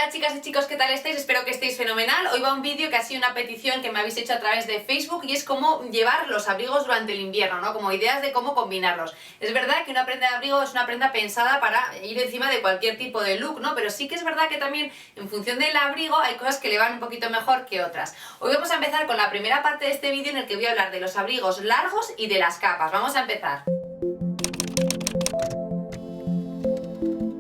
Hola chicas y chicos, ¿qué tal estáis? Espero que estéis fenomenal. Hoy va un vídeo que ha sido una petición que me habéis hecho a través de Facebook y es cómo llevar los abrigos durante el invierno, ¿no? Como ideas de cómo combinarlos. Es verdad que una prenda de abrigo es una prenda pensada para ir encima de cualquier tipo de look, ¿no? Pero sí que es verdad que también en función del abrigo hay cosas que le van un poquito mejor que otras. Hoy vamos a empezar con la primera parte de este vídeo en el que voy a hablar de los abrigos largos y de las capas. Vamos a empezar.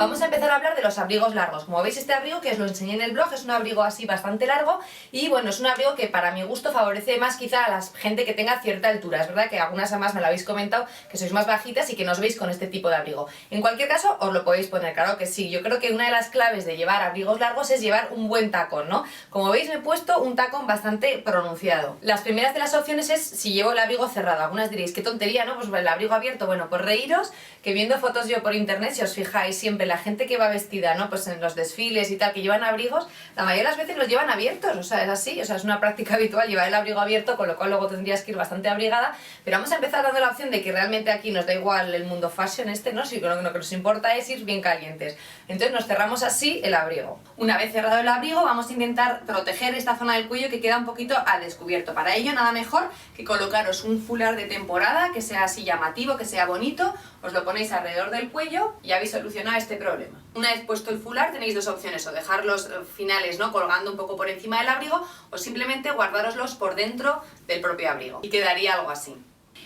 Vamos a empezar a hablar de los abrigos largos. Como veis, este abrigo que os lo enseñé en el blog es un abrigo así bastante largo y bueno, es un abrigo que para mi gusto favorece más quizá a la gente que tenga cierta altura. Es verdad que algunas además me lo habéis comentado que sois más bajitas y que no os veis con este tipo de abrigo. En cualquier caso os lo podéis poner, claro que sí. Yo creo que una de las claves de llevar abrigos largos es llevar un buen tacón, ¿no? Como veis me he puesto un tacón bastante pronunciado. Las primeras de las opciones es si llevo el abrigo cerrado. Algunas diréis, qué tontería, ¿no? Pues el abrigo abierto, bueno, pues reíros que viendo fotos yo por internet, si os fijáis siempre la gente que va vestida, ¿no? Pues en los desfiles y tal, que llevan abrigos, la mayoría de las veces los llevan abiertos, o sea, es así, o sea, es una práctica habitual llevar el abrigo abierto, con lo cual luego tendrías que ir bastante abrigada, pero vamos a empezar dando la opción de que realmente aquí nos da igual el mundo fashion ¿no? Si lo que nos importa es ir bien calientes. Entonces nos cerramos así el abrigo. Una vez cerrado el abrigo, vamos a intentar proteger esta zona del cuello que queda un poquito al descubierto. Para ello, nada mejor que colocaros un fular de temporada, que sea así llamativo, que sea bonito, os lo ponéis alrededor del cuello y habéis solucionado este problema. Una vez puesto el fular tenéis dos opciones, o dejar los finales, ¿no?, colgando un poco por encima del abrigo o simplemente guardároslos por dentro del propio abrigo y quedaría algo así.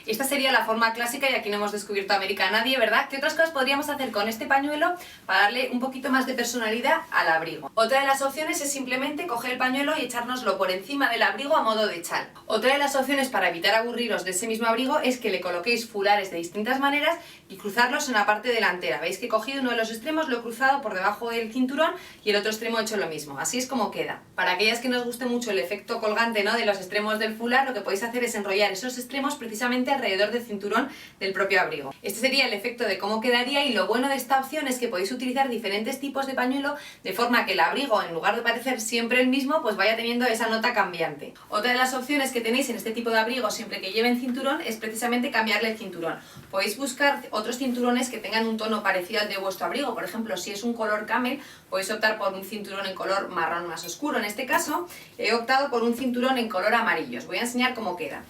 Esta sería la forma clásica y aquí no hemos descubierto América a nadie, ¿verdad? ¿Qué otras cosas podríamos hacer con este pañuelo para darle un poquito más de personalidad al abrigo? Otra de las opciones es simplemente coger el pañuelo y echárnoslo por encima del abrigo a modo de chal. Otra de las opciones para evitar aburriros de ese mismo abrigo es que le coloquéis fulares de distintas maneras y cruzarlos en la parte delantera. Veis que he cogido uno de los extremos, lo he cruzado por debajo del cinturón y el otro extremo he hecho lo mismo. Así es como queda. Para aquellas que nos guste mucho el efecto colgante, ¿no?, de los extremos del fular, lo que podéis hacer es enrollar esos extremos precisamente alrededor del cinturón del propio abrigo. Este sería el efecto de cómo quedaría y lo bueno de esta opción es que podéis utilizar diferentes tipos de pañuelo de forma que el abrigo, en lugar de parecer siempre el mismo, pues vaya teniendo esa nota cambiante. Otra de las opciones que tenéis en este tipo de abrigo siempre que lleven cinturón es precisamente cambiarle el cinturón. Podéis buscar otros cinturones que tengan un tono parecido al de vuestro abrigo. Por ejemplo, si es un color camel, podéis optar por un cinturón en color marrón más oscuro. En este caso he optado por un cinturón en color amarillo. Os voy a enseñar cómo queda.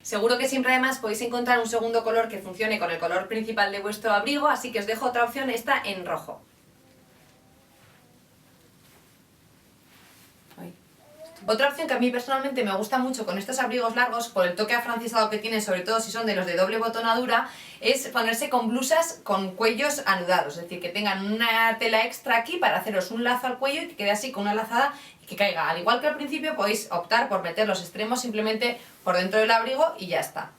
Seguro que siempre además podéis encontrar un segundo color que funcione con el color principal de vuestro abrigo, así que os dejo otra opción, esta en rojo. Otra opción que a mí personalmente me gusta mucho con estos abrigos largos, por el toque afrancesado que tienen, sobre todo si son de los de doble botonadura, es ponerse con blusas con cuellos anudados, es decir, que tengan una tela extra aquí para haceros un lazo al cuello y que quede así con una lazada y que caiga. Al igual que al principio podéis optar por meter los extremos simplemente por dentro del abrigo y ya está.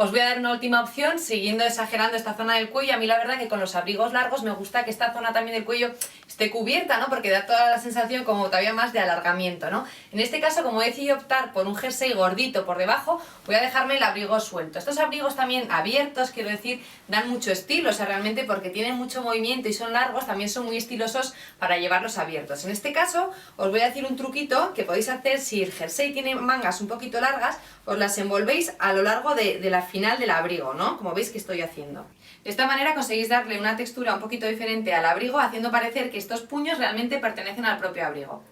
Os voy a dar una última opción, siguiendo exagerando esta zona del cuello. A mí la verdad que con los abrigos largos me gusta que esta zona también del cuello esté cubierta, ¿no?, porque da toda la sensación como todavía más de alargamiento, ¿no? En este caso, como he decidido optar por un jersey gordito por debajo, voy a dejarme el abrigo suelto. Estos abrigos también abiertos, quiero decir, dan mucho estilo, o sea, realmente porque tienen mucho movimiento y son largos, también son muy estilosos para llevarlos abiertos. En este caso, os voy a decir un truquito que podéis hacer si el jersey tiene mangas un poquito largas, os las envolvéis a lo largo de la final del abrigo, ¿no?, como veis que estoy haciendo. De esta manera conseguís darle una textura un poquito diferente al abrigo, haciendo parecer que estos puños realmente pertenecen al propio abrigo.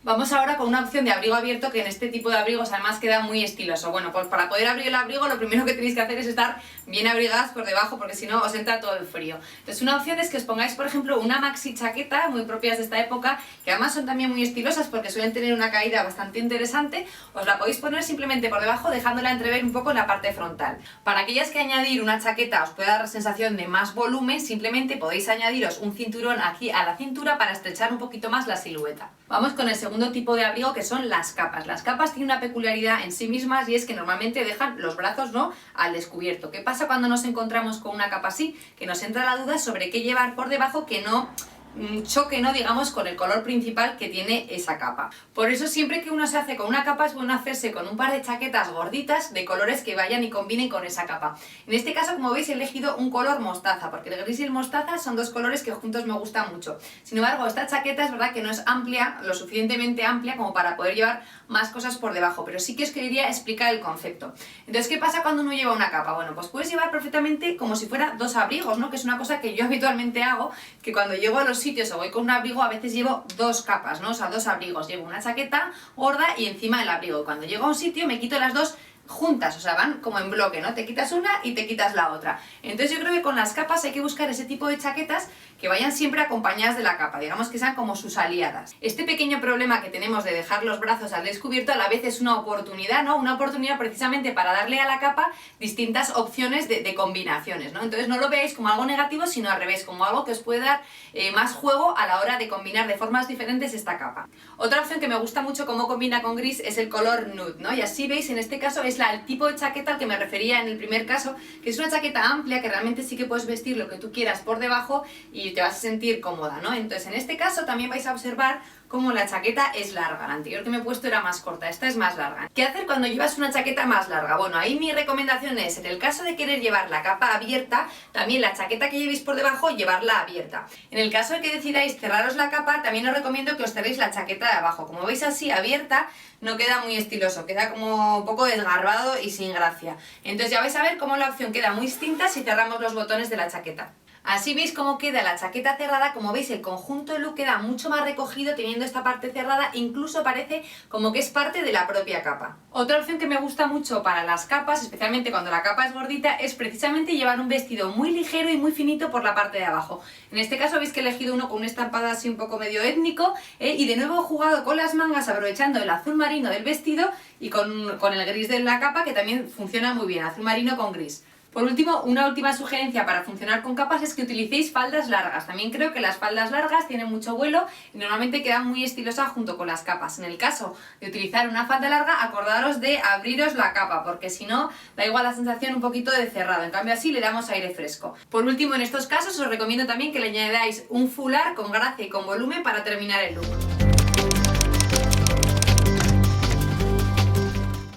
Vamos ahora con una opción de abrigo abierto que en este tipo de abrigos además queda muy estiloso. Bueno, pues para poder abrir el abrigo lo primero que tenéis que hacer es estar bien abrigadas por debajo porque si no os entra todo el frío. Entonces una opción es que os pongáis, por ejemplo, una maxi chaqueta, muy propias de esta época, que además son también muy estilosas porque suelen tener una caída bastante interesante. Os la podéis poner simplemente por debajo dejándola entrever un poco en la parte frontal. Para aquellas que añadir una chaqueta os puede dar la sensación de más volumen, simplemente podéis añadiros un cinturón aquí a la cintura para estrechar un poquito más la silueta. Vamos con el segundo tipo de abrigo, que son las capas. Las capas tienen una peculiaridad en sí mismas y es que normalmente dejan los brazos, ¿no?, al descubierto. ¿Qué pasa cuando nos encontramos con una capa así? Que nos entra la duda sobre qué llevar por debajo que no choque, ¿no?, digamos, con el color principal que tiene esa capa. Por eso siempre que uno se hace con una capa es bueno hacerse con un par de chaquetas gorditas de colores que vayan y combinen con esa capa. En este caso, como veis, he elegido un color mostaza, porque el gris y el mostaza son dos colores que juntos me gustan mucho. Sin embargo, esta chaqueta es verdad que no es amplia, lo suficientemente amplia como para poder llevar más cosas por debajo, pero sí que os quería explicar el concepto. Entonces, ¿qué pasa cuando uno lleva una capa? Bueno, pues puedes llevar perfectamente como si fuera dos abrigos, ¿no?, que es una cosa que yo habitualmente hago, que cuando llego a los sitios o voy con un abrigo, a veces llevo dos capas, ¿no? O sea, dos abrigos. Llevo una chaqueta gorda y encima el abrigo. Cuando llego a un sitio me quito las dos juntas, o sea, van como en bloque, ¿no? Te quitas una y te quitas la otra. Entonces yo creo que con las capas hay que buscar ese tipo de chaquetas que vayan siempre acompañadas de la capa, digamos que sean como sus aliadas. Este pequeño problema que tenemos de dejar los brazos al descubierto a la vez es una oportunidad, ¿no? Una oportunidad precisamente para darle a la capa distintas opciones de combinaciones, ¿no? Entonces no lo veáis como algo negativo, sino al revés, como algo que os puede dar más juego a la hora de combinar de formas diferentes esta capa. Otra opción que me gusta mucho cómo combina con gris es el color nude, ¿no? Y así veis, en este caso es el tipo de chaqueta al que me refería en el primer caso, que es una chaqueta amplia que realmente sí que puedes vestir lo que tú quieras por debajo y te vas a sentir cómoda, ¿no? Entonces en este caso también vais a observar cómo la chaqueta es larga. La anterior que me he puesto era más corta, esta es más larga. ¿Qué hacer cuando llevas una chaqueta más larga? Bueno, ahí mi recomendación es, en el caso de querer llevar la capa abierta, también la chaqueta que llevéis por debajo, llevarla abierta. En el caso de que decidáis cerraros la capa, también os recomiendo que os cerréis la chaqueta de abajo. Como veis así, abierta, no queda muy estiloso, queda como un poco desgarbado y sin gracia. Entonces ya vais a ver cómo la opción queda muy distinta si cerramos los botones de la chaqueta. Así veis cómo queda la chaqueta cerrada, como veis el conjunto de look queda mucho más recogido teniendo esta parte cerrada, incluso parece como que es parte de la propia capa. Otra opción que me gusta mucho para las capas, especialmente cuando la capa es gordita, es precisamente llevar un vestido muy ligero y muy finito por la parte de abajo. En este caso veis que he elegido uno con un estampado así un poco medio étnico y de nuevo he jugado con las mangas aprovechando el azul marino del vestido y con el gris de la capa, que también funciona muy bien, azul marino con gris. Por último, una última sugerencia para funcionar con capas es que utilicéis faldas largas. También creo que las faldas largas tienen mucho vuelo y normalmente quedan muy estilosas junto con las capas. En el caso de utilizar una falda larga, acordaros de abriros la capa, porque si no, da igual la sensación un poquito de cerrado. En cambio así le damos aire fresco. Por último, en estos casos os recomiendo también que le añadáis un fular con gracia y con volumen para terminar el look.